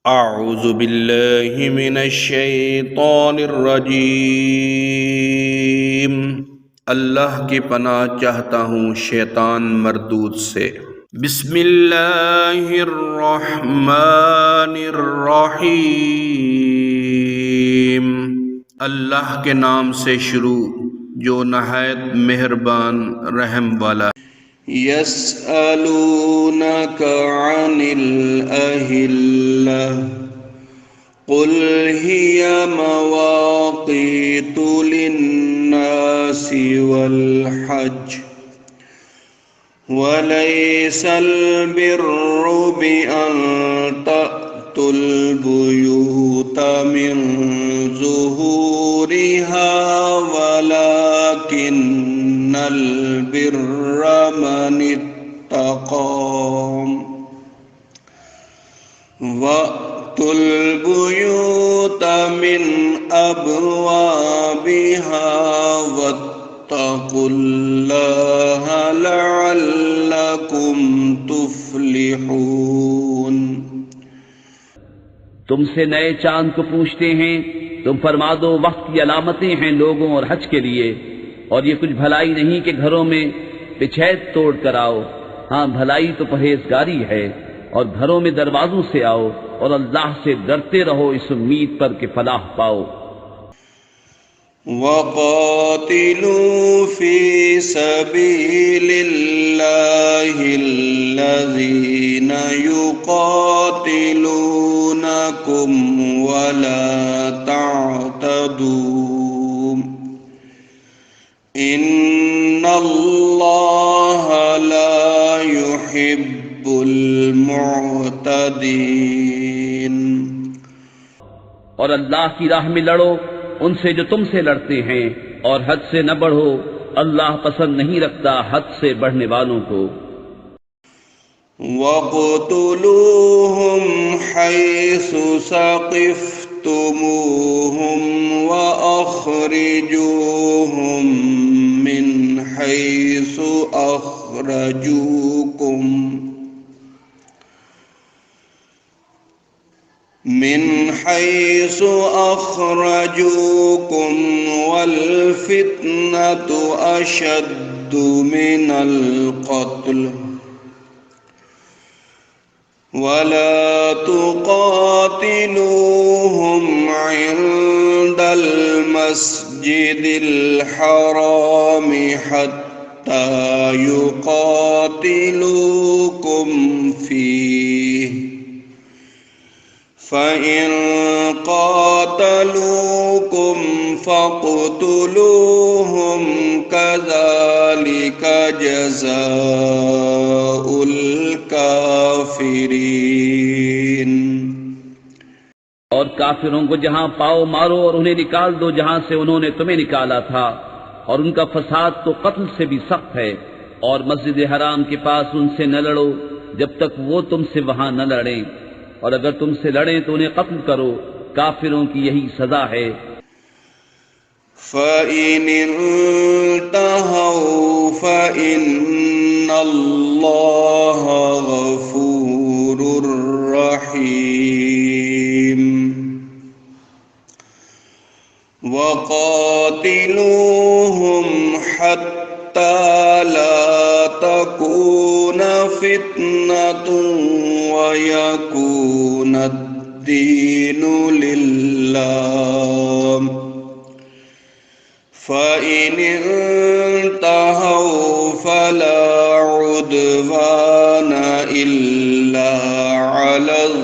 अऊज़ु बिल्लाहि मिनश्शैतानिर्रजीम। अल्लाह की पनाह चाहता हूँ शैतान मरदूद से। बिस्मिल्लाहिर्रहमानिर्रहीम। अल्लाह के नाम से शुरू जो नहायत मेहरबान रहम वाला। यस्अलूनका अनिल अहिल्ला कुल हिया मवाक़ीतु लिन्नासि वल हज वलैसल बिर्रु बिअन तअतुल बुयूता मिन ज़ुहूरिहा वलाकिन्नल बिर्रा मनित्तक़ा वअतुल बुयूता मिन अबवाबिहा वत्तक़ुल्लाहा लअल्लकुम तुफ़्लिहून। तुमसे नए चांद को पूछते हैं, तुम फरमा दो वक्त की अलामतें हैं लोगों और हज के लिए, और ये कुछ भलाई नहीं कि घरों में पिछैत तोड़ कर आओ। हाँ, भलाई तो परहेजगारी है, और घरों में दरवाजों से आओ और अल्लाह से डरते रहो इस उम्मीद पर कि फलाह पाओ। वक़ातिलू फ़ी सबीलिल्लाहिल्लज़ीना युक़ातिलूनकुम वला तअतदू इन्नल्लाहा ला युहिब्बुल मुअतदीन। और अल्लाह की राह में लड़ो उनसे जो तुमसे लड़ते हैं, और हद से न बढ़ो, अल्लाह पसंद नहीं रखता हद से बढ़ने वालों को। वक़्तुलूहुम हैसु सक़िफ़्तुमूहुम व अख़रिजूहुम मिन हैसु अख़रजूकुम वल फ़ित्नतु अशद्दु मिनल क़त्ल वला तुक़ातिलूहुम इंदल मस्जिदिल हरामि हत्ता युक़ातिलूकुम फ़ीह फ़इन क़ातलूकुम फ़क़्तुलूहुम कज़ालिका जज़ाउल काफ़िरीन। और काफिरों को जहां पाओ मारो और उन्हें निकाल दो जहां से उन्होंने तुम्हें निकाला था, और उनका फसाद तो कत्ल से भी सख्त है। और मस्जिद हराम के पास उनसे न लड़ो जब तक वो तुमसे वहां न लड़ें, और अगर तुमसे लड़ें तो उन्हें कत्ल करो। काफिरों की यही सजा है। फ़इन इंतहौ फ़इन्नल्लाह गफ़ूरुर रहीम। वक़ातिलूहुम हत्ता ला तकून फ़ित्नतुन व यकूनद्दीनु लिल्लाह फ़इन इंतहौ फ़ला उद्वान इल्ला अलज़्ज़ालिमीन।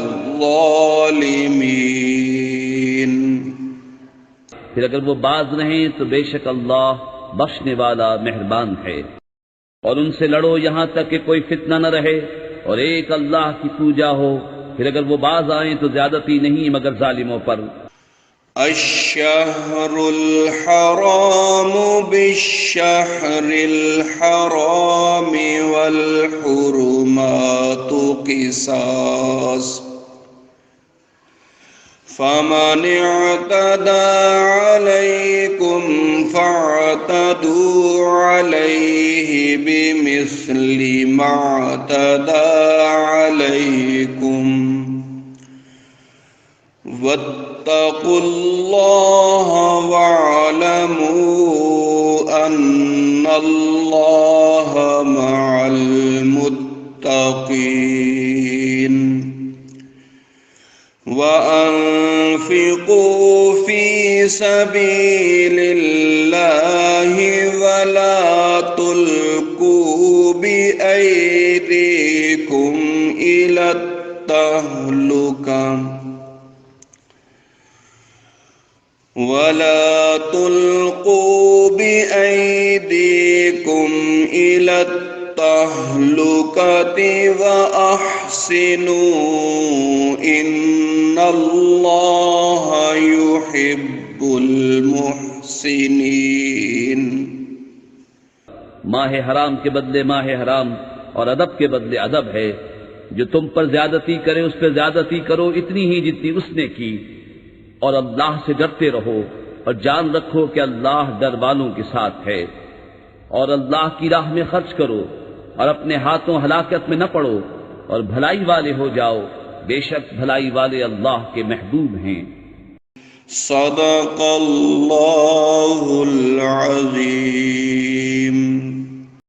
फिर अगर वो बाज रहें तो बेशक अल्लाह बख्शने वाला मेहरबान है। और उनसे लड़ो यहां तक कि कोई फितना न रहे और एक अल्लाह की पूजा हो। फिर अगर वो बाज आए तो ज्यादती नहीं मगर जालिमों पर। अश्शहरुल हरामु बिश्शहरिल हरामि वल हुरुमातु क़िसास फमन अतदा अलैकुम फ़अतदू अलैहि बिमिस्लि मा अतदा अलैकुम वत्तकुल्लाह वअलमू अन्नल्लाह मअल मुत्तकीन वअन्फिकू फी सबीलिल्लाहि वला तुल्कू बिअयदीकुम इलत तहलुका वला तुल्कू बिअयदीकुम इलत तहलुकति व अहसिनू इन्नल्लाह युहिब्बुल मुहसिनीन। माह हराम के बदले माह हराम और अदब के बदले अदब है। जो तुम पर ज्यादती करे उस पर ज्यादती करो इतनी ही जितनी उसने की, और अल्लाह से डरते रहो और जान रखो कि अल्लाह डर वालों के साथ है। और अल्लाह की राह में खर्च करो और अपने हाथों हलाकत में न पड़ो और भलाई वाले हो जाओ, बेशक भलाई वाले अल्लाह के महबूब हैं। सदक़ल्लाहुल अज़ीम।